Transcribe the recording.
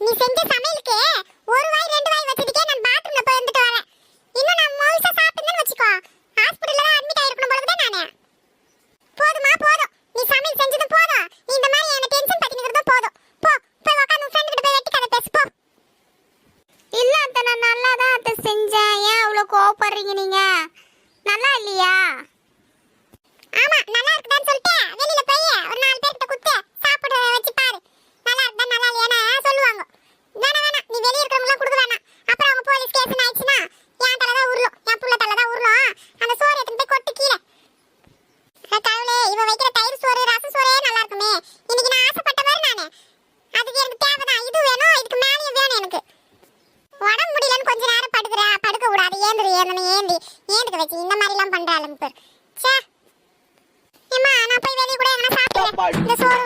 நீ செஞ்ச சமையலுக்கு ஒரு வாய் ரெண்டு வாய் வச்சதுக்கே நான் பாத்ரூம்ல போய் வந்துட்டு வரேன். இன்னும் நான் முழுசா சாப்பிட்டேன்னு வச்சுக்கோ, ஹாஸ்பிடல்ல தான் அட்மிட் ஆயிருக்கணும் போல தான் நானே. போதுமா போதும், நீ சமையல் செஞ்சது போதும். நீ இந்த மாதிரி என்ன டென்ஷன் பத்தினிக்கிறதோ போதும். போ போய் உட்கார்ந்து ஃப்ரெண்ட் கிட்ட போய் வெட்டி கதை பேசு போ. இல்ல அத்தை, நான் நல்லா தான் அத்தை செஞ்சேன். ஏன் அவ்வளவு கோவப்படுறீங்க நீங்க? நல்லா இல்லையா? ஆமா, நல்லா இருக்குதான்னு சொல்லிட்டு வெளியில போய் ஒரு 4 பேர்கிட்ட குத்து சாப்பிட வச்சு பாரு. நல்லா இருக்குதா நல்லா இல்லையான்னு சொல்லுவாங்க. வேணாம், நீ வெளிய இருக்கவங்கலாம் கொடுக்க வேணாம். அப்புறம் அவங்க போலீஸ் கேஸ் ஆயிடுச்சுன்னா என் தலை தான் உருளும், என் புள்ள தலை தான் உருளும். அந்த சோறு எடுத்து போய் கொட்டு கீழே. கடவுளே, இவ வைக்கிற தயிர் சோறு ரசம் சோறே நல்லா இருக்குமே. இன்னைக்கு நான் ஆசைப்பட்ட மாதிரி நானே, அதுக்கு எனக்கு தேவைதான். இது வேணும், இதுக்கு மேலேயும் வேணும் எனக்கு. உடம்பு முடியலன்னு கொஞ்ச நேரம் படுக்க கூடாது. ஏந்துக்க வச்சு இந்த மாதிரி எல்லாம் பண்றாளுங்க பேர். சே, நான் போய் வெளியே கூட எங்கன்னா சாப்பிடுறேன். இந்த சோறு